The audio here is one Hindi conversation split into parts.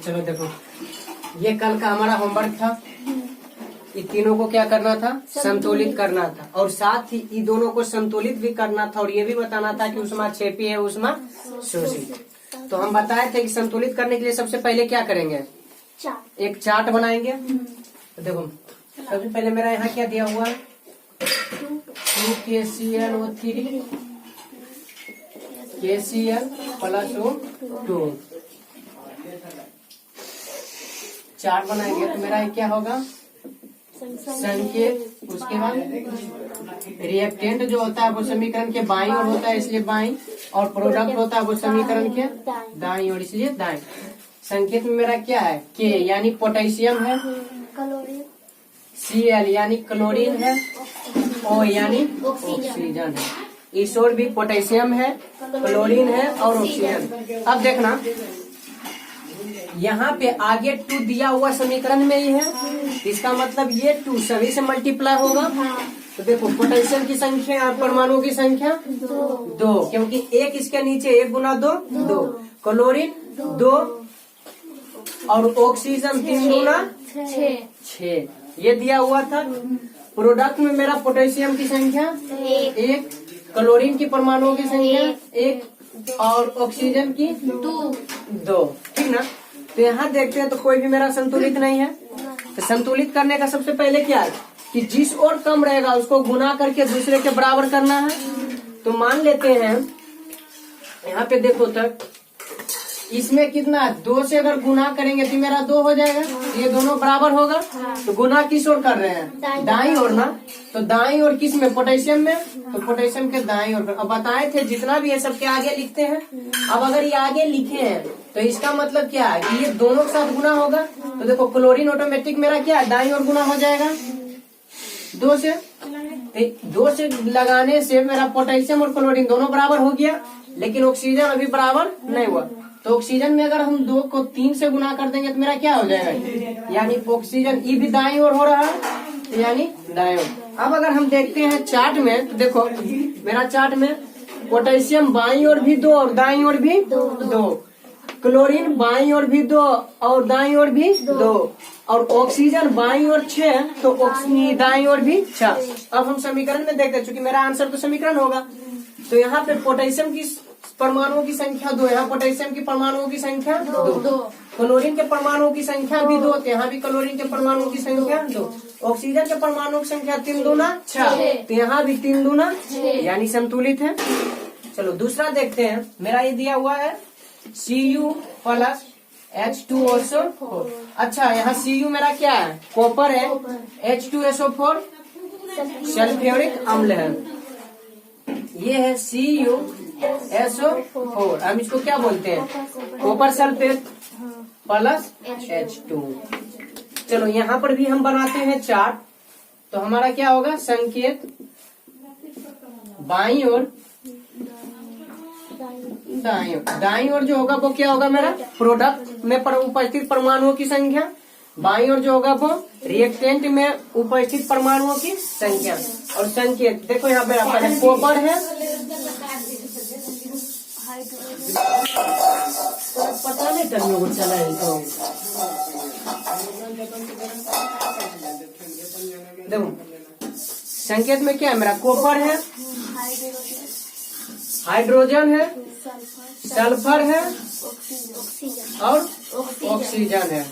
चलो देखो, ये कल का हमारा होमवर्क था। ये तीनों को क्या करना था? संतुलित करना था, और साथ ही इन दोनों को संतुलित भी करना था, और ये भी बताना था कि उसमें छेपी है उसमें शोषित। तो हम बताए थे कि संतुलित करने के लिए सबसे पहले क्या करेंगे? एक चार्ट बनाएंगे। तो देखो सबसे पहले मेरा यहाँ क्या दिया हुआ है? 2KClO3 KCl + O2 चार्ट बनाएंगे। तो मेरा क्या होगा? संकेत, उसके बाद रिएक्टेंट जो होता है वो समीकरण के बाईं ओर होता है इसलिए बाईं, और प्रोडक्ट होता है वो समीकरण के दाईं ओर इसलिए दाईं। संकेत में मेरा क्या है? के यानी पोटेशियम है, Cl यानी क्लोरीन है, O यानी ऑक्सीजन है। इस ओर भी पोटेशियम है, क्लोरीन है और ऑक्सीजन। अब देखना यहाँ पे आगे 2 दिया हुआ समीकरण में ही है, इसका मतलब ये 2 सभी से मल्टीप्लाई होगा। तो देखो पोटेशियम की संख्या और परमाणु की संख्या 2, क्योंकि एक इसके नीचे 1 × 2 2, क्लोरीन 2 और ऑक्सीजन 3 × 6 ये दिया हुआ था। प्रोडक्ट में मेरा पोटेशियम की संख्या 1, क्लोरीन की परमाणुओं की संख्या 1 और ऑक्सीजन की 2, ठीक ना। तो यहाँ देखते हैं तो कोई भी मेरा संतुलित नहीं है। तो संतुलित करने का सबसे पहले क्या है कि जिस और कम रहेगा उसको गुना करके दूसरे के बराबर करना है। तो मान लेते हैं यहाँ पे देखो तक इसमें कितना 2 से अगर गुना करेंगे तो मेरा 2 हो जाएगा, ये दोनों बराबर होगा। तो गुना किस ओर कर रहे हैं? दाईं ओर ना। तो दाईं ओर किस में? पोटेशियम में। तो पोटेशियम के दाईं ओर। अब बताए थे जितना भी है सबके आगे लिखते हैं। अब अगर ये आगे लिखे हैं तो इसका मतलब क्या है कि ये दोनों के साथ गुना होगा। तो देखो क्लोरीन ऑटोमेटिक मेरा क्या है? दाईं ओर गुना हो जाएगा 2 से। 2 से लगाने से मेरा पोटेशियम और क्लोरीन दोनों बराबर हो गया, लेकिन ऑक्सीजन अभी बराबर नहीं हुआ। तो ऑक्सीजन में अगर हम 2 को 3 से गुना कर देंगे तो मेरा क्या हो जाएगा? यानी ऑक्सीजन ई भी दाईं ओर हो रहा है, यानी दाईं ओर। अब अगर हम देखते हैं चार्ट में तो देखो मेरा चार्ट में पोटेशियम बाईं ओर भी 2 और दाईं ओर भी 2, क्लोरीन बाईं ओर भी 2 और दाईं ओर भी 2, और ऑक्सीजन बाईं ओर 6 तो दाईं ओर भी 6। अब हम समीकरण में देखते हैं, चूंकि मेरा आंसर तो समीकरण होगा। तो यहाँ पे पोटेशियम की परमाणुओं की संख्या 2, यहाँ पोटेशियम की परमाणुओं की संख्या 2, क्लोरीन के परमाणुओं की संख्या भी 2, यहाँ भी क्लोरीन के परमाणुओं की संख्या 2, ऑक्सीजन के परमाणुओं की संख्या 3 × 2 = 6, तो यहाँ भी 3 × 2 = 6 यानी संतुलित है। चलो दूसरा देखते हैं। मेरा ये दिया हुआ है Cu + H2SO4। अच्छा यहाँ Cu मेरा क्या है? कॉपर है, H2SO4 सल्फ्यूरिक अम्ल है। ये है CuSO4। हम इसको क्या बोलते हैं? Copper sulphate + H2। चलो यहाँ पर भी हम बनाते हैं चार्ट। तो हमारा क्या होगा? संकेत बाईं ओर दाईं ओर जो होगा वो क्या होगा? मेरा प्रोडक्ट में उपस्थित परमाणुओं की संख्या, बाईं ओर जो होगा वो रिएक्टेंट में उपस्थित परमाणुओं की संख्या। और संकेत देखो यहाँ पे पहले कॉपर है, पता नहीं करने को चला है तो देखो संकेत में क्या है? मेरा कॉपर है, हाइड्रोजन है, सल्फर है और ऑक्सीजन है।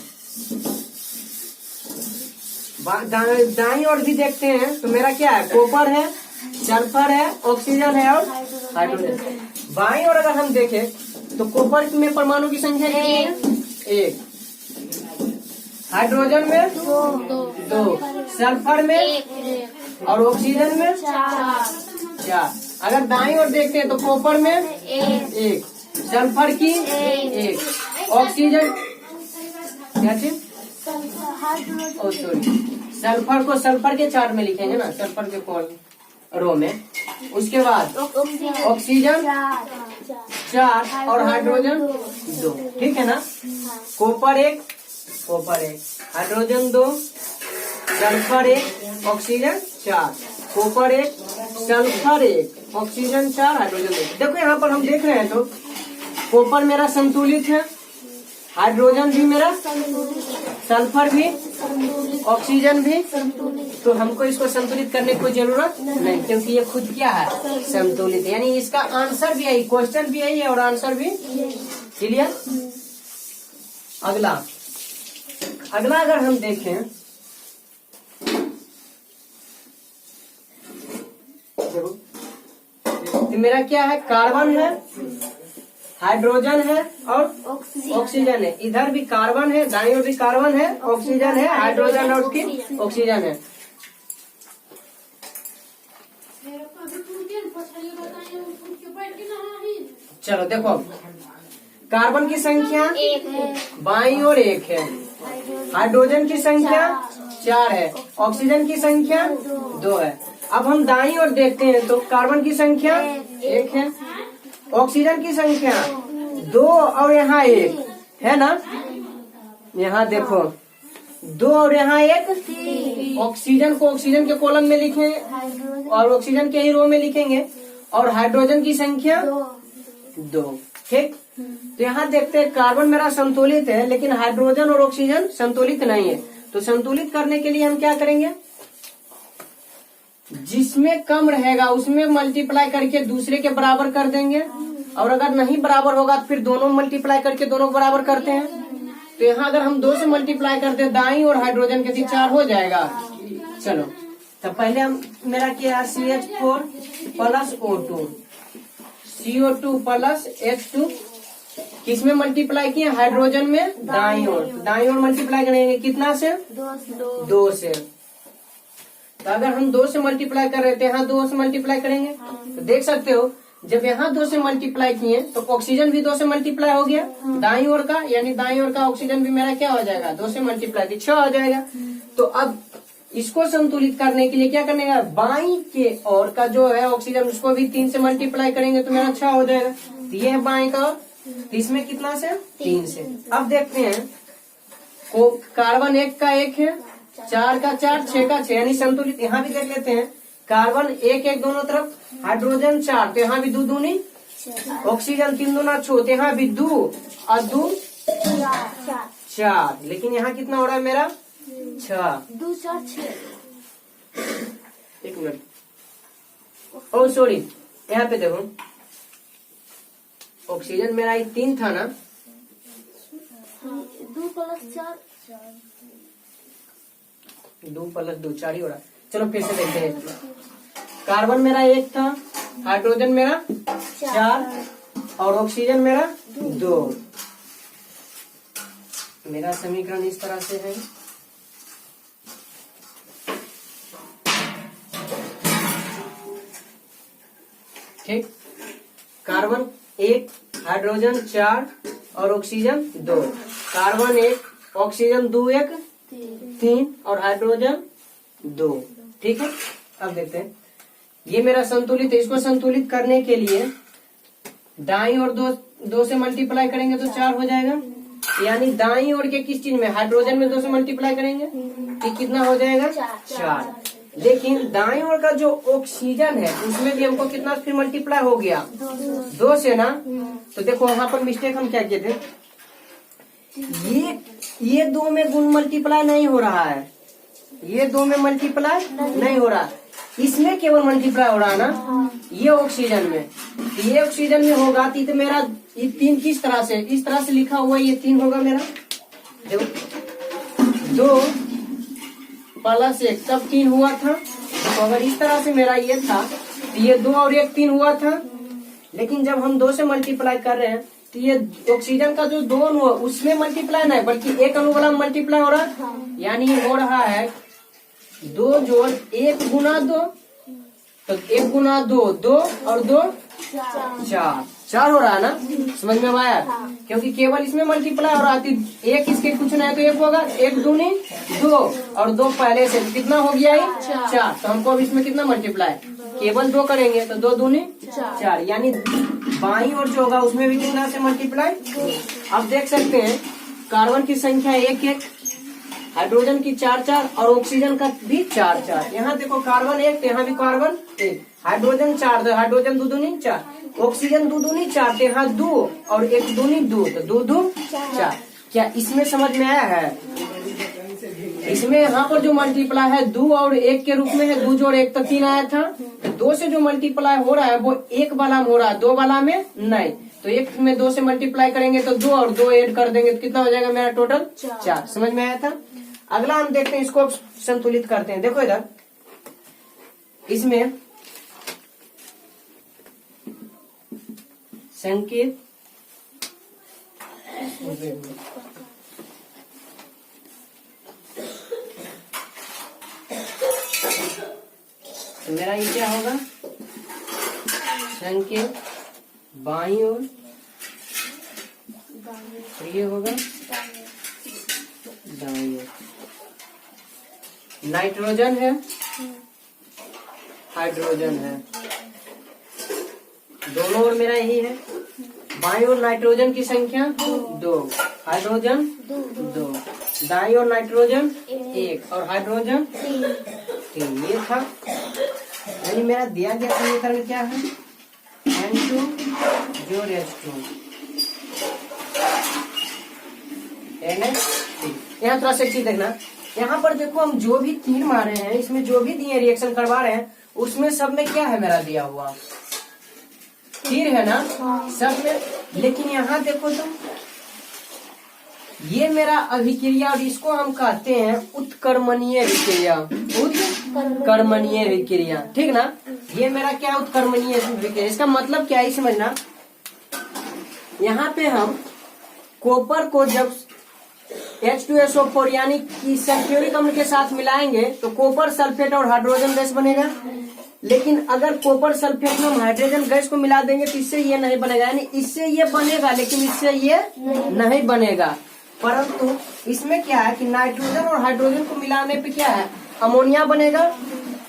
दाईं ओर भी देखते हैं तो मेरा क्या है? कॉपर है, सल्फर है, ऑक्सीजन है और हाइड्रोजन। बाईं ओर अगर हम देखें तो कॉपर में परमाणु की संख्या कितनी है? 1, हाइड्रोजन में 2, सल्फर में 1 और ऑक्सीजन में 4। अगर दाईं ओर देखते हैं तो कॉपर में 1, सल्फर की 1, ऑक्सीजन क्या चीज? सॉरी, सल्फर को सल्फर के चार्ट में लिखेंगे ना, सल्फर के कॉल रो में। उसके बाद ऑक्सीजन 4 और हाइड्रोजन 2, ठीक है ना। Copper 1, hydrogen 2, sulphur 1, oxygen 4, copper 1, sulphur 1, oxygen 4, hydrogen 2। देखो यहाँ पर हम देख रहे हैं तो कॉपर मेरा संतुलित है, हाइड्रोजन भी मेरा, सल्फर भी, ऑक्सीजन भी। तो हमको इसको संतुलित करने की कोई जरूरत नहीं, क्योंकि ये खुद क्या है, संतुलित है। यानी इसका आंसर भी यही, क्वेश्चन भी यही है और आंसर भी। क्लियर। अगला अगर हम देखें, तो मेरा क्या है, कार्बन है, हाइड्रोजन है और ऑक्सीजन है। इधर भी कार्बन है, दाईं ओर भी कार्बन है, ऑक्सीजन है, हाइड्रोजन और फिर ऑक्सीजन है। चलो देखो, कार्बन की संख्या बाईं ओर 1 है, हाइड्रोजन की संख्या 4 है, ऑक्सीजन की संख्या 2 है। अब हम दाईं ओर देखते हैं तो कार्बन की संख्या 1 है, ऑक्सीजन की संख्या 2 और यहाँ 1 है ना। यहाँ देखो 2 और यहाँ 1। ऑक्सीजन को ऑक्सीजन के कॉलम में लिखें और ऑक्सीजन के ही रो में लिखेंगे, और हाइड्रोजन की संख्या 2। ठीक। तो यहाँ देखते हैं कार्बन मेरा संतुलित है, लेकिन हाइड्रोजन और ऑक्सीजन संतुलित नहीं है। तो संतुलित करने के लिए हम क्या करेंगे, जिसमें कम रहेगा उसमें मल्टीप्लाई करके दूसरे के बराबर कर देंगे, और अगर नहीं बराबर होगा तो फिर दोनों मल्टीप्लाई करके दोनों बराबर करते हैं। तो यहाँ अगर हम 2 से मल्टीप्लाई करते हैं दाईं और हाइड्रोजन के 4 हो जाएगा। चलो तो पहले हम मेरा क्या है, CH4 plus O2, CO2 plus H2 किसमें मल्टीप्लाई किए, हाइड्रोजन में, दाईं ओर मल्टीप्लाई करेंगे कितना से, 2 से। तो अगर हम 2 से मल्टीप्लाई कर रहे थे, यहाँ 2 से मल्टीप्लाई करेंगे तो देख सकते हो जब यहाँ 2 से मल्टीप्लाई किए तो ऑक्सीजन भी 2 से मल्टीप्लाई हो गया दाईं ओर का, यानी दाईं ओर का ऑक्सीजन भी मेरा क्या हो जाएगा, 2 से मल्टीप्लाई 6 हो जाएगा। तो अब इसको संतुलित करने के लिए क्या करने का, बाईं के ओर का जो है ऑक्सीजन उसको भी 3 से मल्टीप्लाई करेंगे तो मेरा 6 हो जाएगा। तो ये है बाईं का, तो इसमें कितना से, 3 से। अब देखते हैं को कार्बन 1 का 1 है, 4 का 4, 6 का 6, यानी संतुलित। यहाँ भी देख लेते हैं, कार्बन 1 दोनों तरफ, हाइड्रोजन 4 तो यहाँ भी 2 दूनी, ऑक्सीजन 3 दूना 6 तो यहाँ भी 2 और 2 4, लेकिन यहाँ कितना हो रहा है मेरा, 6, 2 4 6। 1 मिनट, ओ सॉरी, यहाँ पे देखो ऑक्सीजन मेरा 3 था ना, 2 प्लस 4 2 प्लस 2 4 ही हो रहा है। चलो फिर से देखते हैं, कार्बन मेरा 1 था, हाइड्रोजन मेरा 4 और ऑक्सीजन मेरा 2। मेरा समीकरण इस तरह से है, ठीक। कार्बन 1, हाइड्रोजन 4 और ऑक्सीजन 2, कार्बन 1, ऑक्सीजन 2 1 3 और हाइड्रोजन 2। ठीक है। अब देखते हैं, ये मेरा संतुलित है, इसको संतुलित करने के लिए दाईं और 2 से मल्टीप्लाई करेंगे तो 4 हो जाएगा, यानी दाईं ओर के किस चीज में, हाइड्रोजन में 2 से मल्टीप्लाई करेंगे तो कितना हो जाएगा, 4। लेकिन दाईं ओर का जो ऑक्सीजन है उसमें भी हमको कितना फिर मल्टीप्लाई हो गया, 2 से ना। तो देखो वहां पर मिस्टेक हम क्या किए थे, ये 2 में गुण मल्टीप्लाई नहीं हो रहा है, ये 2 में मल्टीप्लाई नहीं हो रहा, इसमें केवल मल्टीप्लाई हो रहा है ना, ये ऑक्सीजन में। ये ऑक्सीजन में होगा तो मेरा ये 3 किस तरह से, इस तरह से लिखा हुआ, ये 3 होगा मेरा, देखो 2 प्लस 1 तब 3 हुआ था। तो अगर इस तरह से मेरा ये था तो ये 2 और 1 3 हुआ था, लेकिन जब हम 2 से मल्टीप्लाई कर रहे हैं तो ये ऑक्सीजन का जो 2 अणु उसमें मल्टीप्लाई नहीं बल्कि 1 अणु वाला मल्टीप्लाई हो रहा है, यानी ये हो रहा है 2 जोड़ 1 गुना 2, तो 1 गुना 2 2 और 2 4 हो रहा है ना, समझ में आया। क्योंकि केवल इसमें मल्टीप्लाई हो रहा है, 1 इसके कुछ नहीं तो 1 होगा, 1 दूनी 2 और 2 पहले से कितना हो गया ये 4। तो हमको अब इसमें कितना मल्टीप्लाई, केवल 2 करेंगे तो 2 दूनी 4, यानी बाईं ओर जो होगा उसमें भी कितना से मल्टीप्लाई। अब देख सकते हैं कार्बन की संख्या 1 1, हाइड्रोजन की 4 4 और ऑक्सीजन का भी 4 4। यहाँ देखो कार्बन 1 तो यहाँ भी कार्बन 1, हाइड्रोजन 4 तो हाइड्रोजन 2 दूनी 4, ऑक्सीजन 2 दूनी 4 तो यहाँ 2 और 1 दूनी 2 तो 2 2 4। क्या इसमें समझ में आया है? इसमें यहाँ पर जो मल्टीप्लाई है 2 और 1 के रूप में है, 2 जोड़ 1 तक 3 आया था। 2 से जो मल्टीप्लाई हो रहा है वो 1 वाला में हो रहा है, 2 वाला में नहीं। तो 1 में 2 से मल्टीप्लाई करेंगे तो 2 और 2 ऐड कर देंगे तो कितना हो जाएगा मेरा टोटल? 4। समझ में आया था? अगला हम देखते हैं, इसको संतुलित करते हैं। देखो इधर इसमें संकेत तो मेरा ये क्या होगा? संकेत बाईं ओर, ये होगा दाईं ओर। नाइट्रोजन है, हाइड्रोजन है, दोनों ओर मेरा यही है। बाईं ओर नाइट्रोजन की संख्या 2, हाइड्रोजन 2, दाईं ओर नाइट्रोजन 1 और हाइड्रोजन 3। ये था, यानी मेरा दिया गया समीकरण क्या है? N2 जोड़ H2 NH3। यहाँ थोड़ा सा एक चीज देखना, यहाँ पर देखो हम जो भी तीर मारे हैं, इसमें जो भी दिए रिएक्शन करवा रहे हैं, उसमें सब में क्या है मेरा दिया हुआ? तीर है ना सब में। लेकिन यहाँ देखो तो ये मेरा अभिक्रिया और इसको हम कहते हैं उत्कर्मणीय विक्रिया। उत्कर्मणीय विक्रिया, ठीक ना? ये मेरा क्या उत्कर्मणीय विक्रिया, इसका मतलब क्या है समझना। यहाँ पे हम कॉपर को जब H2SO4 यानी कि सल्फ्यूरिक अम्ल के साथ मिलाएंगे तो कॉपर सल्फेट और हाइड्रोजन गैस बनेगा। लेकिन अगर कॉपर सल्फेट में हम हाइड्रोजन गैस को मिला देंगे तो इससे ये नहीं बनेगा, यानी इससे ये बनेगा लेकिन इससे ये नहीं बनेगा। परंतु इसमें क्या है कि नाइट्रोजन और हाइड्रोजन को मिलाने पे क्या है, अमोनिया बनेगा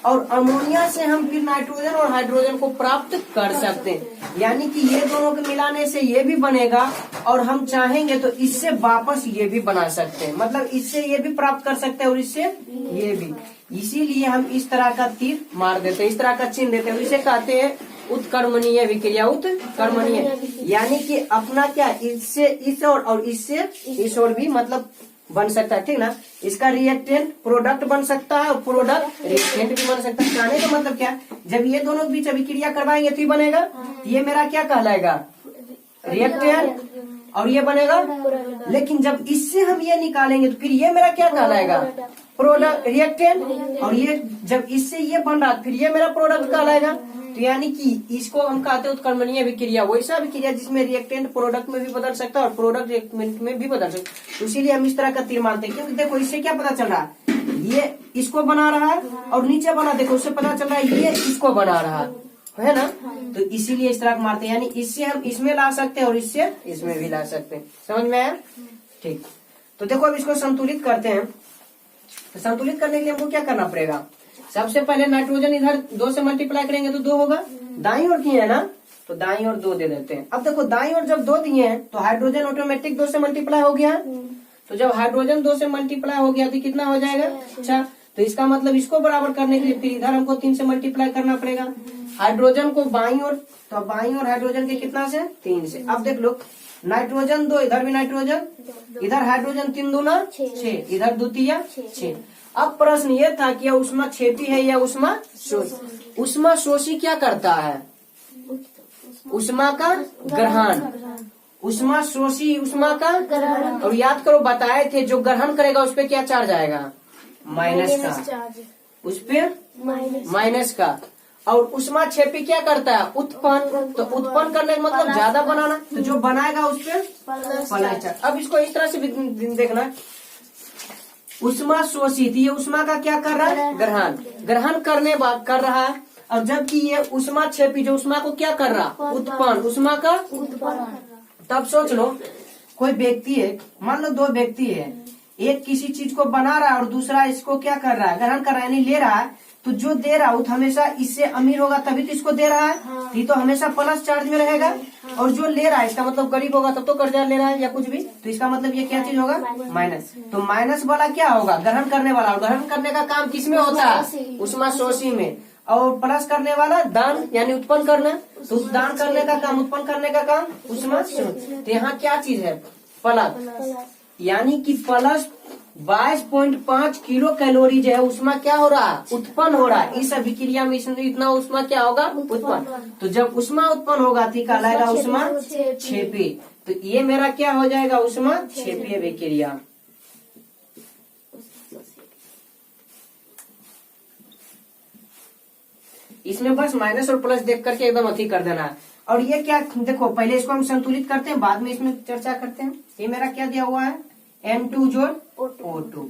और अमोनिया से हम फिर नाइट्रोजन और हाइड्रोजन को प्राप्त कर सकते हैं। यानी कि ये दोनों के मिलाने से ये भी बनेगा और हम चाहेंगे तो इससे वापस ये भी बना सकते हैं, मतलब इससे ये भी प्राप्त कर सकते हैं और इससे ये भी। इसीलिए हम इस तरह का तीर मार देते हैं, इस तरह का चिन्ह देते हैं, इसे कहते हैं उत्कर्मणीय विक्रिया। उत्कर्मणीय यानी कि अपना क्या, इससे इस और इससे इस और भी मतलब बन सकता है, ठीक ना? इसका रिएक्टेंट प्रोडक्ट बन सकता है और प्रोडक्ट रिएक्टेंट भी बन सकता है। कहने का मतलब क्या, जब ये दोनों के बीच अभिक्रिया करवाएंगे तो ये बनेगा, ये मेरा क्या कहलाएगा? रिएक्टेंट, और ये बनेगा। लेकिन जब इससे हम ये निकालेंगे तो फिर ये मेरा क्या कहलाएगा? Product, reactant. और ये जब इससे ये बन रहा फिर ये मेरा प्रोडक्ट कहलाएगा। तो यानी कि इसको हम कहते हैं उत्कर्मणीय विक्रिया, वैसा विक्रिया जिसमें रिएक्टेंट प्रोडक्ट में भी बदल सकता है और प्रोडक्ट रिएक्टेंट में भी बदल सकता है। तो इसीलिए हम इस तरह का तीर मानते हैं, क्योंकि देखो इससे क्या पता चल रहा है, ये इसको बना रहा है और नीचे बना, देखो उससे पता चल रहा है ये इसको बना रहा है ना। तो इसीलिए इस तरह मारते हैं, यानी इससे हम इसमें ला सकते हैं और इससे इसमें भी ला सकते हैं। समझ में आया? ठीक। तो देखो अब इसको संतुलित करते हैं। तो संतुलित करने के लिए हमको क्या करना पड़ेगा? सबसे पहले नाइट्रोजन इधर 2 से मल्टीप्लाई करेंगे तो 2 होगा, दाईं ओर किए है ना, तो दाईं ओर 2 दे देते हैं। अब देखो दाईं ओर जब 2 दिए हैं तो हाइड्रोजन ऑटोमेटिक 2 से मल्टीप्लाई हो गया। तो जब हाइड्रोजन 2 से मल्टीप्लाई हो गया तो कितना हो जाएगा? 6। तो इसका मतलब इसको बराबर करने के लिए फिर इधर हमको 3 से मल्टीप्लाई करना पड़ेगा। हाइड्रोजन को बाईं ओर, तो बाईं ओर हाइड्रोजन के कितना से? 3 से। अब देख लो नाइट्रोजन 2, इधर भी नाइट्रोजन, इधर हाइड्रोजन 3 दूना 6, इधर द्वितीय 6। अब प्रश्न ये था कि उष्मा क्षेपी है या उष्मा शोषी? उष्मा शोषी क्या करता है? उष्मा का ग्रहण। उष्मा शोषी उष्मा का ग्रहण। और याद करो बताए थे जो ग्रहण करेगा उस पे क्या चार्ज आएगा? माइनस का। उस पे माइनस का। और उष्मा क्षेपी क्या करता है? उत्पन्न। तो उत्पन्न करने का मतलब ज्यादा बनाना, तो जो बनाएगा उस पे प्लस चार्ज। अब इसको इस तरह से देखना, उष्मा शोषित, ये उष्मा का क्या कर रहा है? ग्रहण। ग्रहण करने कर रहा है। और जबकि ये उष्मा क्षेपी जो उष्मा को क्या कर रहा? उत्पन्न। उष्मा का उत्पन्न। तब सोच लो कोई व्यक्ति है, मान लो 2 व्यक्ति है, एक किसी चीज को बना रहा है और दूसरा इसको क्या कर रहा है? ग्रहण कर रहा है, यानी ले रहा है। तो जो दे रहा है हमेशा इससे अमीर होगा तभी तो इसको दे रहा है, ये तो हमेशा प्लस चार्ज में रहेगा। और जो ले रहा है इसका मतलब गरीब होगा तब तो कर्जा ले रहा है या कुछ भी, तो इसका मतलब ये क्या चीज होगा? माइनस। तो माइनस वाला क्या होगा? ग्रहण करने वाला। और ग्रहण करने का काम किसमें होता है? उष्मा शोषी में। और प्लस करने वाला दान यानी उत्पन्न करना, तो दान करने का काम, उत्पन्न करने का काम उष्मा शोषी। तो यहाँ क्या चीज है? प्लस। यानी कि प्लस 22.5 किलो कैलोरी जो है उष्मा क्या हो रहा है, उत्पन्न हो रहा है। इस अभिक्रिया में इसमें इतना उष्मा क्या होगा, उत्पन्न। तो जब उष्मा उत्पन्न होगा तो कहलाएगा उष्मा क्षेपी। तो ये मेरा क्या हो जाएगा, उष्मा क्षेपी अभिक्रिया। इसमें बस माइनस और प्लस देख करके एकदम अति कर देना है। और ये क्या, देखो पहले इसको हम संतुलित करते हैं, बाद में इसमें चर्चा करते हैं। ये मेरा क्या दिया हुआ है, N2 जोड़ O2,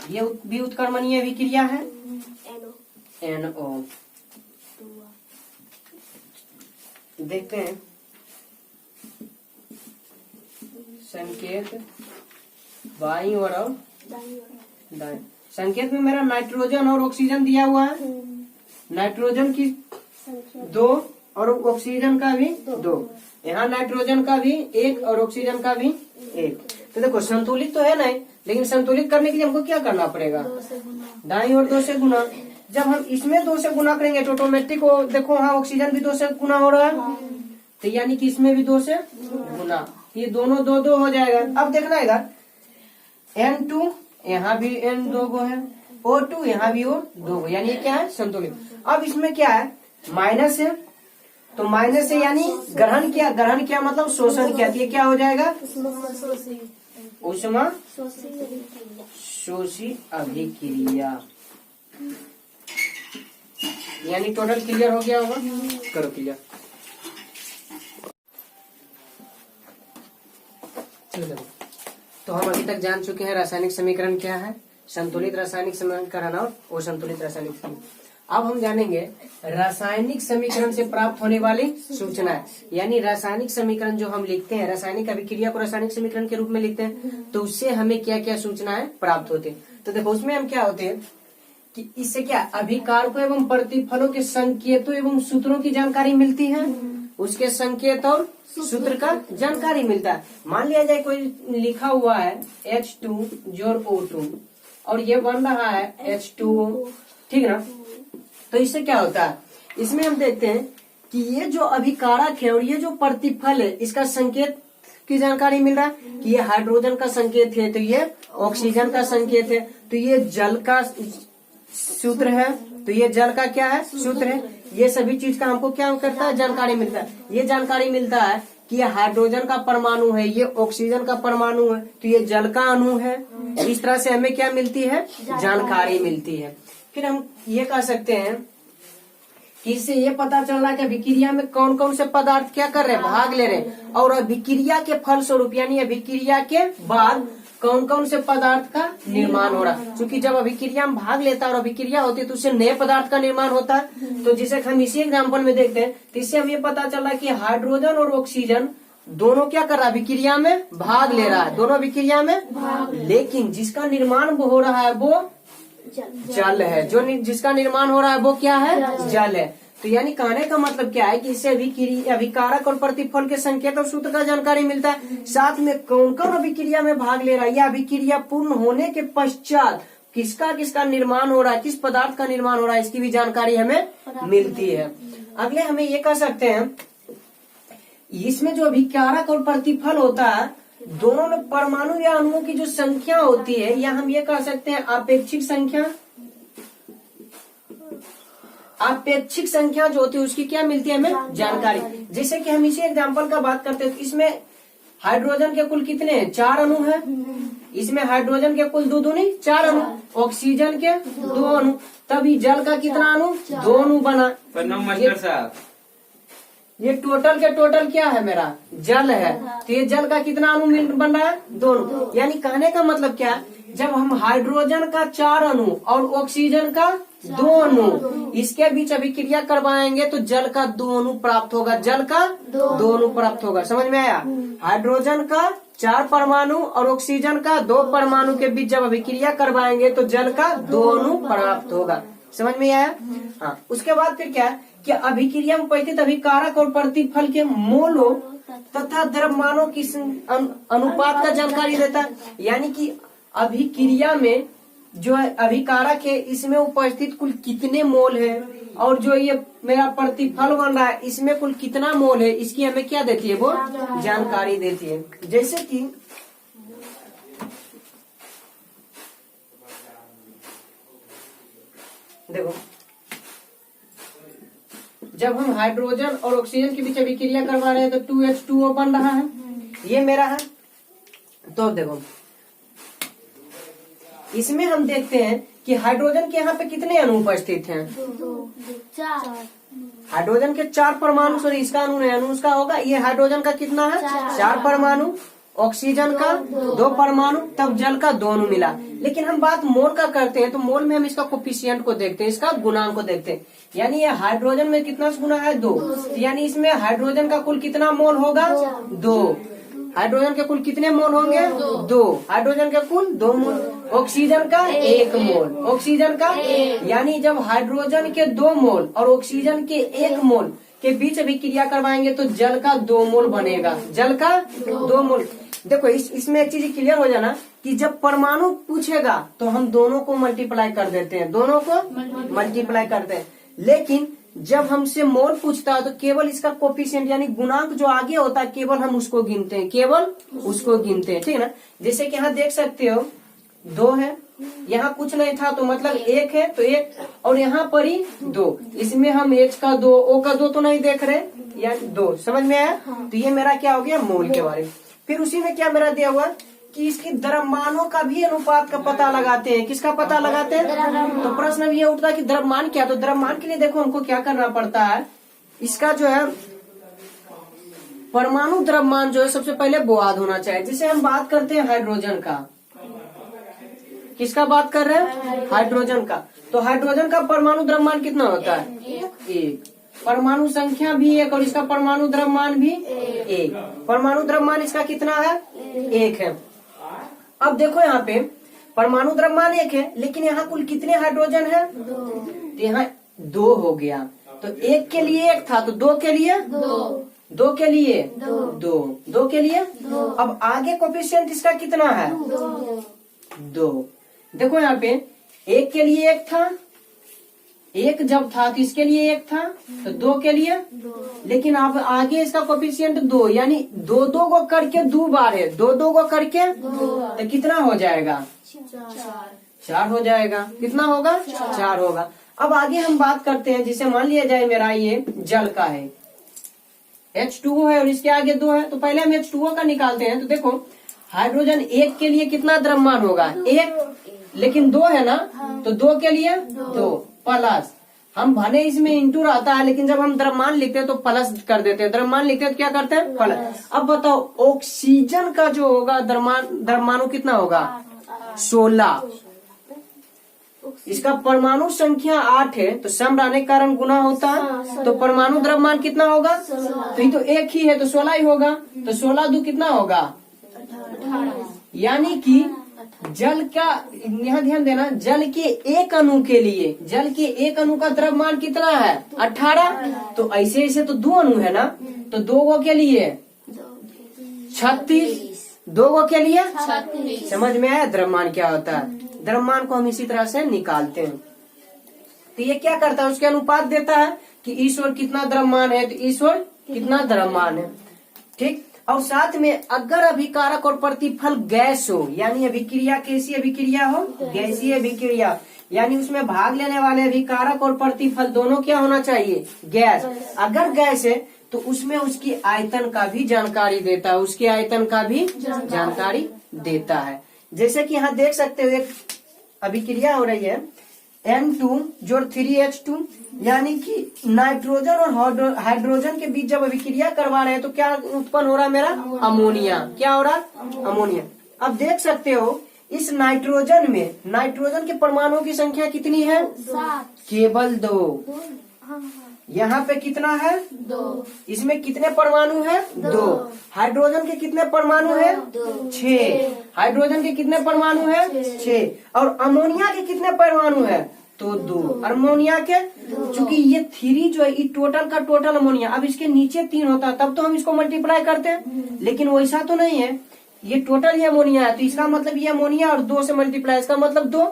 ये भी उत्क्रमणीय अभिक्रिया है, NO। देखते हैं संकेत बाईं ओर और दाएं। संकेत में मेरा नाइट्रोजन और ऑक्सीजन दिया हुआ है, नाइट्रोजन की 2 और ऑक्सीजन का भी 2, यहाँ नाइट्रोजन का भी 1 और ऑक्सीजन का भी 1। तो देखो संतुलित तो है नहीं, लेकिन संतुलित करने के लिए हमको क्या करना पड़ेगा, दाईं ओर 2 से गुना। जब हम इसमें 2 से गुना करेंगे तो ऑटोमेटिक देखो वहाँ ऑक्सीजन भी 2 से गुना हो रहा है, तो यानी कि इसमें भी 2 से गुना, ये दोनों 2-2 हो जाएगा। अब देखना इधर N2 यहाँ भी N2 गो है, O2 यहाँ भी O2 गो, यानी ये क्या है, संतुलित। अब इसमें क्या है, माइनस है, तो माइनस है यानी ग्रहण किया, ग्रहण किया मतलब शोषण किया, तो ये क्या हो जाएगा, उष्मा शोषी अभिक्रिया। यानी टोटल क्लियर हो गया होगा, करो क्लियर। तो हम अभी तक जान चुके हैं रासायनिक समीकरण क्या है, संतुलित रासायनिक समीकरण और असंतुलित रासायनिक समीकरण। अब हम जानेंगे रासायनिक समीकरण से प्राप्त होने वाली सूचनाएं। यानी रासायनिक समीकरण जो हम लिखते हैं, रासायनिक अभिक्रिया को रासायनिक समीकरण के रूप में लिखते हैं, तो उससे हमें क्या क्या सूचनाएं प्राप्त होती हैं। तो देखो उसमें हम क्या होते हैं कि इससे क्या अभिकारकों एवं प्रतिफलों के संकेतों एवं सूत्रों की जानकारी मिलती है, उसके संकेत और सूत्र का जानकारी मिलता है। मान लिया जाए कोई लिखा हुआ है H2 जोड़ O2 और ये बन रहा है H2O, ठीक है ना। तो इससे क्या होता है, इसमें हम देखते हैं कि ये जो अभिकारक है और ये जो प्रतिफल है, इसका संकेत की जानकारी मिल रहा है कि ये हाइड्रोजन का संकेत है, तो ये ऑक्सीजन का संकेत है, तो ये जल का सूत्र है, तो ये जल का क्या है, सूत्र है। ये सभी चीज का हमको क्या करता है, जानकारी मिलता है। ये जानकारी मिलता है कि ये हाइड्रोजन का परमाणु है, ये ऑक्सीजन का परमाणु है, तो ये जल का अणु है। इस तरह से हमें क्या मिलती है, जानकारी मिलती है। फिर हम ये कह सकते हैं कि इससे ये पता चल रहा है कि अभिक्रिया में कौन कौन से पदार्थ क्या कर रहे हैं, भाग ले रहे हैं, और अभिक्रिया के फलस्वरूप यानी अभिक्रिया के बाद कौन कौन से पदार्थ का निर्माण हो रहा है। क्योंकि जब अभिक्रिया में भाग लेता है और अभिक्रिया होती है तो उससे नए पदार्थ का निर्माण होता है। तो जिसे हम इसी एग्जाम्पल में देखते हैं, तो इससे हम ये पता चल रहा है कि हाइड्रोजन और ऑक्सीजन दोनों क्या कर रहा है, अभिक्रिया में भाग ले रहा है, दोनों अभिक्रिया में, लेकिन जिसका निर्माण हो रहा है वो जल है, जो जिसका निर्माण हो रहा है वो क्या है, जल है। तो यानी कहने का मतलब क्या है कि इससे अभिकारक और प्रतिफल के संकेत और सूत्र का जानकारी मिलता है, साथ में कौन कौन अभिक्रिया में भाग ले रहा है, या अभिक्रिया पूर्ण होने के पश्चात किसका किसका निर्माण हो रहा है, किस पदार्थ का निर्माण हो रहा है, इसकी भी जानकारी हमें मिलती है। अगले हमें ये कह सकते हैं, इसमें जो अभिकारक और प्रतिफल होता है, दोनों में परमाणु या अणुओं की जो संख्या होती है, या हम ये कह सकते हैं अपेक्षिक संख्या, अपेक्षिक संख्या जो होती है उसकी क्या मिलती है हमें जानकारी। जैसे कि हम इसी एग्जांपल का बात करते हैं, तो इसमें हाइड्रोजन के कुल कितने हैं, 4 अणु है। इसमें हाइड्रोजन के कुल 2 नहीं 4 अणु, ऑक्सीजन के 2 अणु, तभी जल का कितना अणु, 2 अणु बना। मास्टर साहब ये टोटल के टोटल क्या है, मेरा जल है, तो ये जल का कितना अणु बन रहा है, 2 अणु। यानी कहने का मतलब क्या है, जब हम हाइड्रोजन का 4 अणु और ऑक्सीजन का 2 अणु इसके बीच अभिक्रिया करवाएंगे तो जल का 2 अणु प्राप्त होगा, जल का 2 अणु प्राप्त होगा। समझ में आया, हाइड्रोजन का 4 परमाणु और ऑक्सीजन का 2 परमाणु के बीच जब अभिक्रिया करवाएंगे तो जल का 2 अणु प्राप्त होगा। समझ में आया। हाँ, उसके बाद फिर क्या है कि अभिक्रिया में उपस्थित अभिकारक और प्रतिफल के मोलों तथा द्रव्यमानों की अनुपात का जानकारी देता है। यानी कि अभिक्रिया में जो अभिकारक है इसमें उपस्थित कुल कितने मोल है, और जो ये मेरा प्रतिफल बन रहा है इसमें कुल कितना मोल है, इसकी हमें क्या देती है, वो जानकारी देती है। जैसे कि देखो, जब हम हाइड्रोजन और ऑक्सीजन के बीच अभिक्रिया करवा रहे हैं तो 2H2O बन रहा है, ये मेरा है। तो देखो इसमें हम देखते हैं कि हाइड्रोजन के यहाँ पे कितने अणु उपस्थित हैं? 4। हाइड्रोजन के 4 परमाणु, सॉरी इसका अणु नहीं, अणु उसका होगा। ये हाइड्रोजन का कितना है? 4 परमाणु। ऑक्सीजन का 2 परमाणु, तब जल का 2 अणु मिला। लेकिन हम बात मोल का करते हैं तो मोल में हम इसका कोफिशिएंट को देखते हैं, इसका गुणांक को देखते हैं। यानी ये हाइड्रोजन में कितना गुना है? 2। यानी इसमें हाइड्रोजन का कुल कितना मोल होगा? 2। हाइड्रोजन के कुल कितने मोल होंगे? 2। हाइड्रोजन के कुल 2 मोल। ऑक्सीजन का 1 मोल। ऑक्सीजन का यानी जब हाइड्रोजन के 2 मोल और ऑक्सीजन के 1 मोल के बीच अभिक्रिया करवाएंगे तो जल का 2 मोल बनेगा। जल का 2 मोल। देखो इसमें एक चीज क्लियर हो जाना कि जब परमाणु पूछेगा तो हम दोनों को मल्टीप्लाई कर देते हैं, दोनों को मल्टीप्लाई करते हैं। लेकिन जब हमसे मोल पूछता है तो केवल इसका कोफिशिएंट यानी गुणांक जो आगे होता है केवल हम उसको गिनते हैं, केवल उसको गिनते हैं, ठीक है ना। जैसे कि यहाँ देख सकते हो 2 है, यहाँ कुछ नहीं था तो मतलब 1 है तो 1, और यहाँ पर ही 2। इसमें हम H का 2, O का 2 तो नहीं देख रहे, या 2, समझ में आया? तो ये मेरा क्या हो गया? मोल के बारे में। फिर उसी में क्या मेरा दिया हुआ कि इसकी द्रव्यमानों का भी अनुपात का पता लगाते हैं। किसका पता लगाते हैं? तो प्रश्न ये उठता है कि द्रव्यमान क्या? तो द्रव्यमान के लिए देखो हमको क्या करना पड़ता है, इसका जो है परमाणु द्रव्यमान जो है सबसे पहले बोआद होना चाहिए। जिसे हम बात करते हैं हाइड्रोजन का, किसका बात कर रहे हैं? हाइड्रोजन का। तो हाइड्रोजन का परमाणु द्रव्यमान कितना होता है? 1। परमाणु संख्या भी 1 और इसका परमाणु द्रव्यमान भी 1। परमाणु द्रव्यमान इसका कितना है? 1 है। अब देखो यहाँ पे परमाणु द्रव्यमान 1 है, लेकिन यहाँ कुल कितने हाइड्रोजन है? 2। तो यहाँ 2 हो गया। तो 1 के लिए 1 था तो 2 के लिए 2 के लिए 2 के लिए 2। अब आगे कोफिशिएंट इसका कितना है? 2। देखो यहाँ पे 1 के लिए 1 था, 1 जब था तो इसके लिए 1 था तो 2 के लिए 2। लेकिन अब आगे इसका कोफिशिएंट 2 यानी 2 को करके 2 बार है, 2 को करके 2 तो कितना हो जाएगा? 4 हो जाएगा। कितना होगा? 4 होगा। अब आगे हम बात करते हैं, जिसे मान लिया जाए मेरा ये जल का है, H2O है और इसके आगे 2 है। तो पहले हम H2O का निकालते हैं। तो देखो हाइड्रोजन 1 के लिए कितना द्रव्यमान होगा? 1, लेकिन 2 है ना, तो 2 के लिए 2 प्लस, हम भले इसमें इंटू रहता है लेकिन जब हम द्रव्यमान लिखते हैं तो प्लस कर देते हैं। द्रव्यमान लिखते हैं तो क्या करते हैं? प्लस। अब बताओ ऑक्सीजन का जो होगा द्रव्यमानु कितना होगा? 16। इसका परमाणु संख्या 8 है तो सम रहने के कारण गुना होता है, तो परमाणु द्रव्यमान कितना होगा? तो ये तो 1 ही है तो 16 ही होगा। तो 16 2 कितना होगा? 18। यानी कि जल का, यहाँ ध्यान देना, जल के 1 अणु के लिए, जल के 1 अणु का द्रव्यमान कितना है? 18। तो ऐसे तो 2 अणु है ना, तो 2 के लिए 36, 2 के लिए 36। समझ में आया द्रव्यमान क्या होता है? द्रव्यमान को हम इसी तरह से निकालते हैं। तो ये क्या करता है? उसके अनुपात देता है कि ईश्वर कितना द्रव्यमान है, तो ईश्वर कितना द्रव्यमान है, ठीक। और साथ में अगर अभिकारक और प्रतिफल गैस हो, यानी अभिक्रिया कैसी अभिक्रिया हो? गैसीय अभिक्रिया, यानी उसमें भाग लेने वाले अभिकारक और प्रतिफल दोनों क्या होना चाहिए? गैस। अगर गैस है तो उसमें उसकी आयतन का भी जानकारी देता है, उसके आयतन का भी जानकारी देता है। जैसे कि यहाँ देख सकते हो एक अभिक्रिया हो रही है N2 जोड़ 3H2, यानी कि नाइट्रोजन और हाइड्रोजन के बीच जब अभिक्रिया करवा रहे हैं तो क्या उत्पन्न हो रहा है मेरा? अमोनिया। क्या हो रहा? अमोनिया। अब देख सकते हो इस नाइट्रोजन में, नाइट्रोजन के परमाणुओं की संख्या कितनी है? 7। केवल 2। यहाँ पे कितना है? 2। इसमें कितने परमाणु है? 2। हाइड्रोजन के कितने परमाणु है? 6। हाइड्रोजन के कितने परमाणु है? 6। और अमोनिया के कितने परमाणु है? तो 2। अमोनिया के, चूंकि ये 3 जो है ये टोटल का टोटल अमोनिया, अब इसके नीचे 3 होता है तब तो हम इसको मल्टीप्लाई करते हैं, लेकिन वैसा तो नहीं है, ये टोटल ही अमोनिया है तो इसका मतलब ये अमोनिया और 2 से मल्टीप्लाई, इसका मतलब 2।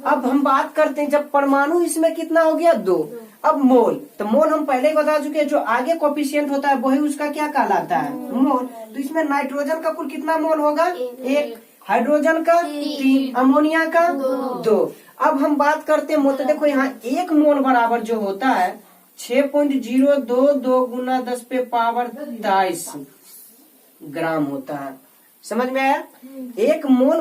अब हम बात करते हैं जब परमाणु इसमें कितना हो गया? 2। अब मोल, तो मोल हम पहले ही बता चुके हैं, जो आगे कोफिशिएंट होता है वही उसका क्या कहलाता है? मोल। तो इसमें नाइट्रोजन का कुल कितना मोल होगा? 1। हाइड्रोजन का 3, अमोनिया का 2। अब हम बात करते हैं तो देखो यहाँ 1 मोल बराबर जो होता है 6.022 गुना 10⁻23 ग्राम होता है। समझ में आया? 1 मोल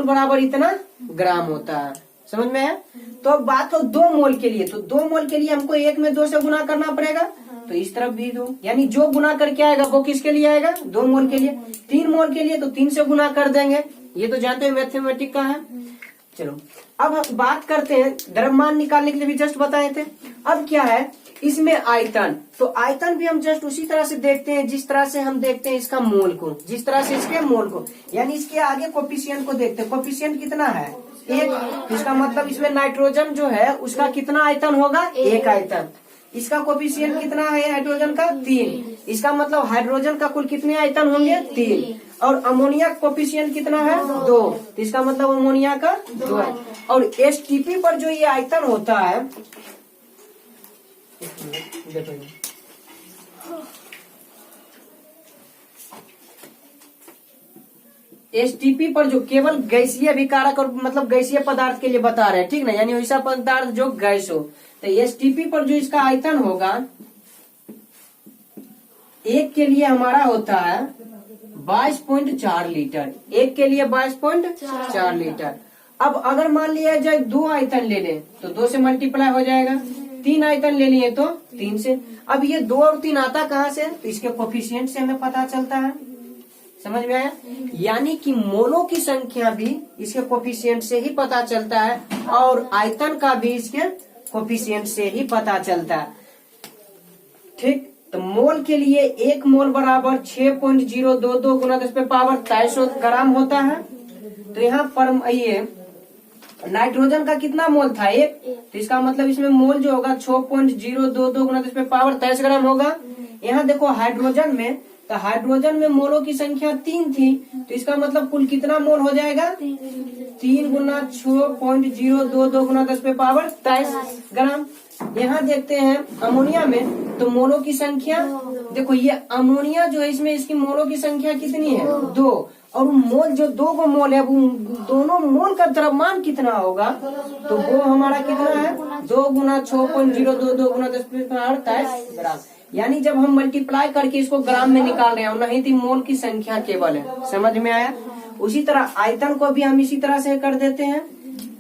बराबर इतना ग्राम होता है। समझ में आया? तो अब बात हो 2 मोल के लिए, तो 2 मोल के लिए हमको 1 में 2 से गुना करना पड़ेगा, तो इस तरफ भी 2, यानी जो गुना करके आएगा वो किसके लिए आएगा? 2 मोल के लिए। 3 मोल के लिए तो 3 से गुना कर देंगे, ये तो जानते हैं मैथमेटिक का है। चलो अब हम बात करते हैं, द्रव्यमान निकालने के लिए भी जस्ट बताए थे। अब क्या है इसमें आयतन, तो आयतन भी हम जस्ट उसी तरह से देखते हैं जिस तरह से हम देखते हैं इसका मोल को, जिस तरह से इसके मोल को, यानी इसके आगे कोफिशिएंट को देखते हैं। कोफिशिएंट कितना है? 1। इसका मतलब इसमें नाइट्रोजन जो है उसका कितना आयतन होगा? 1 आयतन। इसका कोफिशिएंट कितना है हाइड्रोजन का? 3। इसका मतलब हाइड्रोजन का कुल कितने आयतन होंगे? 3। और अमोनिया कोफिशिएंट कितना है? 2। तो इसका मतलब अमोनिया का 2 है। और एसटीपी पर जो ये आयतन होता है, एसटीपी पर जो केवल गैसीय अभिकारक और मतलब गैसीय पदार्थ के लिए बता रहे हैं, ठीक ना, यानी वैसा पदार्थ जो गैस हो, तो एसटीपी पर जो इसका आयतन होगा 1 के लिए हमारा होता है 22.4 लीटर। 1 के लिए 22.4 लीटर। अब अगर मान लिया जाए 2 आयतन ले लें तो 2 से मल्टीप्लाई हो जाएगा, 3 आयतन ले लिए तो 3 से। अब ये 2 और 3 आता कहाँ से? तो इसके कोफिशिएंट से हमें पता चलता है। समझ में आया? यानी कि मोलों की संख्या भी इसके कोफिशिएंट से ही पता चलता है और आयतन का भी इसके कोफिशिएंट से ही पता चलता है। ठीक, तो मोल के लिए 1 मोल बराबर 6.022 गुना 10⁻23 ग्राम होता है। तो यहाँ पर ये नाइट्रोजन का कितना मोल था? 1। तो इसका मतलब इसमें मोल जो होगा 6.022 गुना 10⁻23 ग्राम होगा। यहाँ देखो हाइड्रोजन में, तो हाइड्रोजन में मोलों की संख्या 3 थी, तो इसका मतलब कुल कितना मोल हो जाएगा? 3 गुना 6.022 गुना 10⁻23 ग्राम। यहाँ देखते हैं अमोनिया में, तो मोलों की संख्या देखो, ये अमोनिया जो है इसमें इसकी मोलों की संख्या कितनी है? 2। और मोल जो 2 को मोल है वो दोनों मोल का द्रव्यमान कितना होगा? तो वो हमारा कितना है? 2 गुना 6.022 गुना 10⁻23 ग्राम। यानी जब हम मल्टीप्लाई करके इसको ग्राम में निकाल रहे हैं, नहीं थी मोल की संख्या केवल है। समझ में आया? उसी तरह आयतन को भी हम इसी तरह से कर देते हैं।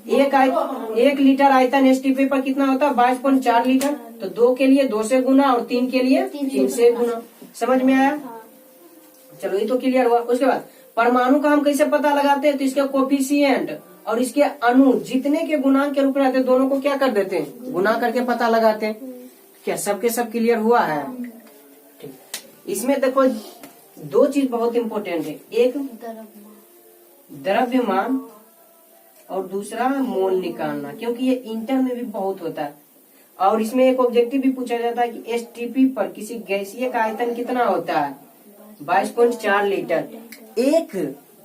1 लीटर आयतन एसटीपी पर कितना होता है? 22.4 लीटर। तो 2 के लिए 2 से गुना और 3 के लिए 3 से गुना। समझ में आया? चलो ये तो क्लियर हुआ। उसके बाद परमाणु का हम कैसे पता लगाते हैं? तो इसके कोफिशिएंट और इसके अणु जितने के गुणांक के रूप में रहते हैं दोनों को क्या कर देते हैं? गुना करके पता लगाते हैं। क्या सबके सब क्लियर हुआ है? ठीक, इसमें देखो 2 चीज बहुत इम्पोर्टेंट है, एक द्रव्यमान और दूसरा मोल निकालना, क्योंकि ये इंटर में भी बहुत होता है। और इसमें एक ऑब्जेक्टिव भी पूछा जाता है कि एसटीपी पर किसी गैसीय का आयतन कितना होता है? 22.4 लीटर। 1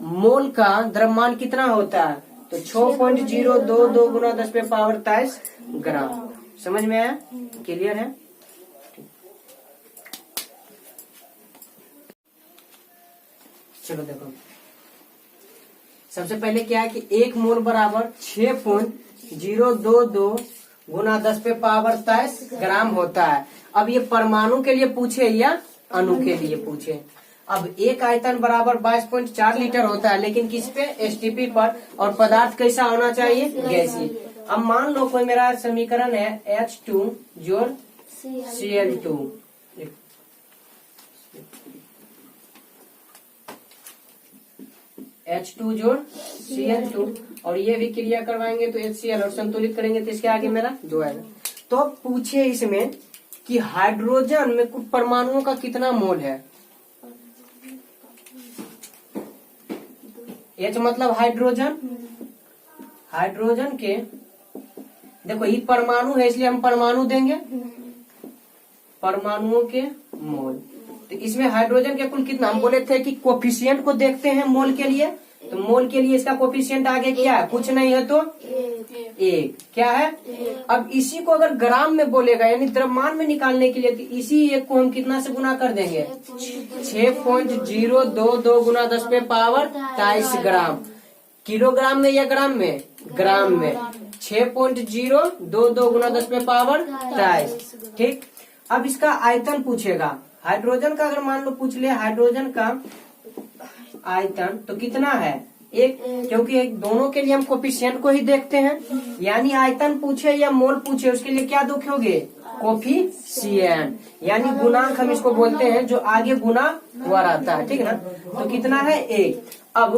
मोल का द्रव्यमान कितना होता है? तो 6.022 गुना 10⁻23 ग्राम। समझ में आया? क्लियर है? चलो देखो, सबसे पहले क्या है कि 1 मोल बराबर 6.022 गुना 10⁻23 ग्राम होता है। अब ये परमाणु के लिए पूछे या अणु के लिए पूछे। अब 1 आयतन बराबर 22.4 लीटर होता है, लेकिन किस पे? एसटीपी पर। और पदार्थ कैसा होना चाहिए? गैसीय। अब मान लो कोई मेरा समीकरण है H2 जोड़ Cl2, H2 जोड़ Cl2, और ये भी क्रिया करवाएंगे तो HCl, और संतुलित करेंगे तो इसके आगे मेरा 2 आएगा। तो पूछे इसमें कि हाइड्रोजन में कुछ परमाणुओं का कितना मोल है? H मतलब हाइड्रोजन। हाइड्रोजन के देखो ये परमाणु है इसलिए हम परमाणु देंगे, परमाणुओं के मोल। तो इसमें हाइड्रोजन के कुल कितना? हम बोले थे कि कोफिशिएंट को देखते हैं मोल के लिए, तो मोल के लिए इसका कोफिशिएंट आगे क्या है? कुछ नहीं है तो 1 क्या है। अब इसी को अगर ग्राम में बोलेगा यानी द्रव्यमान में निकालने के लिए तो इसी 1 को हम कितना से गुना कर देंगे 6.022 गुना 10 पे पावर 23 ग्राम। किलोग्राम में या ग्राम में, ग्राम में 6.022 गुना 10 पे पावर 23। ठीक, अब इसका आयतन पूछेगा। हाइड्रोजन का अगर मान लो पूछ ले हाइड्रोजन का आयतन तो कितना है 1, क्योंकि दोनों के लिए हम कोफिशिएंट को ही देखते हैं। यानी आयतन पूछे या मोल पूछे उसके लिए क्या दोगे कोफिशिएंट, यानी गुणांक हम इसको बोलते हैं जो आगे गुना हुआ रहता है। ठीक है ना, तो कितना है 1। अब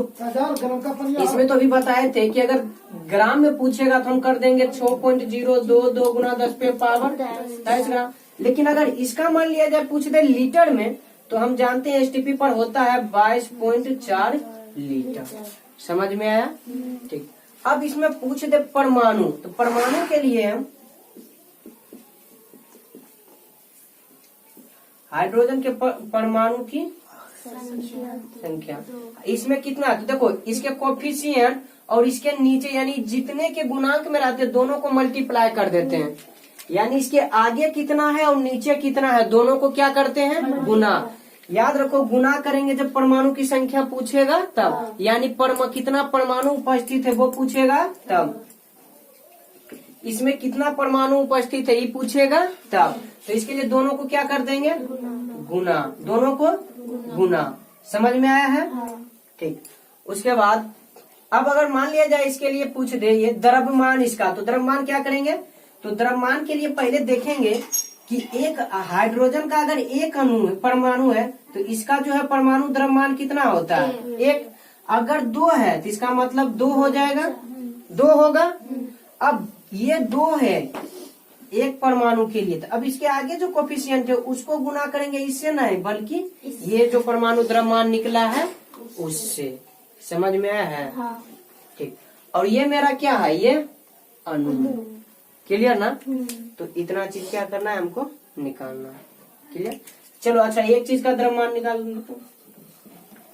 इसमें तो अभी बताए थे कि अगर ग्राम में पूछेगा तो हम कर देंगे 6.022 गुना 10 पे पावर 23 ग्राम। लेकिन अगर इसका मान लिया जाए पूछ दे लीटर में तो हम जानते हैं एसटीपी पर होता है 22.4 लीटर। समझ में आया। ठीक, अब इसमें पूछ दे परमाणु, तो परमाणु के लिए हम हाइड्रोजन के परमाणु की संख्या इसमें कितना, तो देखो इसके कोफिशिएंट और इसके नीचे यानी जितने के गुणांक में रहते हैं दोनों को मल्टीप्लाई कर देते हैं। यानी इसके आगे कितना है और नीचे कितना है दोनों को क्या करते हैं गुना। याद रखो गुना करेंगे जब परमाणु की संख्या पूछेगा तब, यानी कितना परमाणु उपस्थित है वो पूछेगा तब, इसमें कितना परमाणु उपस्थित है ये पूछेगा तब। तो इसके लिए दोनों को क्या कर देंगे गुना, दोनों को गुना। समझ में आया है। ठीक, उसके बाद अब अगर मान लिया जाए इसके लिए पूछ दे ये द्रव्यमान इसका, तो द्रव्यमान क्या करेंगे, तो द्रव्यमान के लिए पहले देखेंगे कि एक हाइड्रोजन का अगर एक परमाणु है तो इसका जो है परमाणु द्रव्यमान कितना होता है 1। अगर 2 है तो इसका मतलब 2 हो जाएगा, 2 होगा। अब ये 2 है एक परमाणु के लिए, तो अब इसके आगे जो कोफिशिएंट है उसको गुना करेंगे इससे नहीं बल्कि ये जो परमाणु द्रव्यमान निकला है उससे। समझ में आया है। ठीक, और ये मेरा क्या है ये अणु। क्लियर ना। तो इतना चीज क्या करना है हमको निकालना है। क्लियर। चलो अच्छा एक चीज का द्रव्यमान निकाल दो।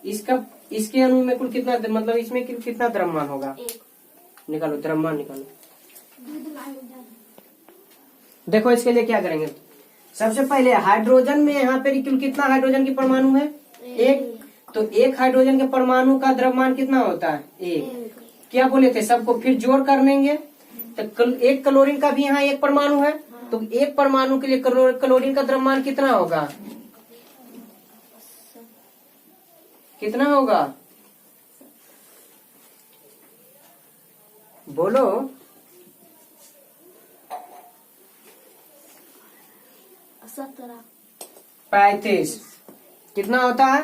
इसका इसके अणु में कुल कितना मतलब इसमें कितना द्रव्यमान होगा निकालो, द्रव्यमान निकालो। देखो इसके लिए क्या करेंगे, सबसे पहले हाइड्रोजन में यहाँ पे कुल कितना हाइड्रोजन की परमाणु है 1। तो एक हाइड्रोजन के परमाणु का द्रव्यमान कितना होता है 1। क्या बोले थे सबको फिर जोड़ कर लेंगे, तो एक क्लोरीन का भी यहाँ एक परमाणु है तो एक परमाणु के लिए क्लोरीन का द्रव्यमान कितना होगा, कितना होगा बोलो। 35 कितना होता है,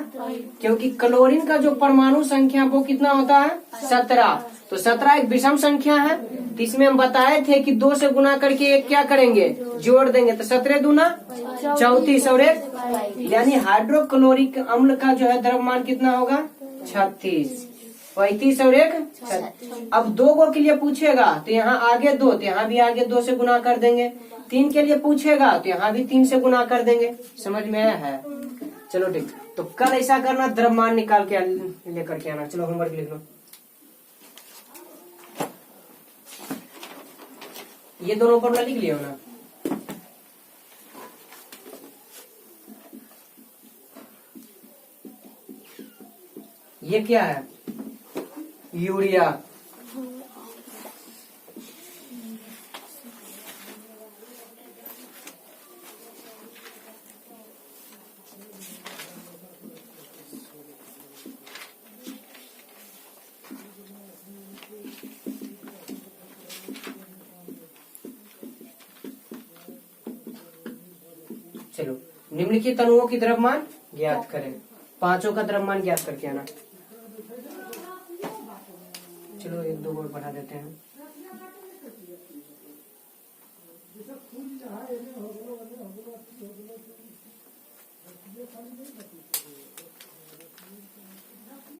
क्योंकि क्लोरीन का जो परमाणु संख्या वो कितना होता है 17। तो 17 एक विषम संख्या है, तो इसमें हम बताए थे कि 2 से गुना करके एक क्या करेंगे जोड़ देंगे, तो 17 दूना 34 और 1 यानी हाइड्रोक्लोरिक अम्ल का जो है द्रव्यमान कितना होगा 36। 35 और 1 अब 2 गो के लिए पूछेगा तो यहाँ आगे 2 तो यहाँ भी आगे 2 से गुना कर देंगे। 3 के लिए पूछेगा तो यहाँ भी 3 से गुना कर देंगे। समझ में आया है। चलो ठीक, तो कल ऐसा करना द्रव्यमान निकाल के लेकर के आना। चलो होमवर्क लिख लो। ये दोनों फॉर्मूला लिख लिया ना। ये क्या है यूरिया, चलो निम्नलिखित अणुओं की द्रव्यमान ज्ञात करें। 5 का द्रव्यमान ज्ञात करके आना। चलो 1-2 और बढ़ा देते हैं।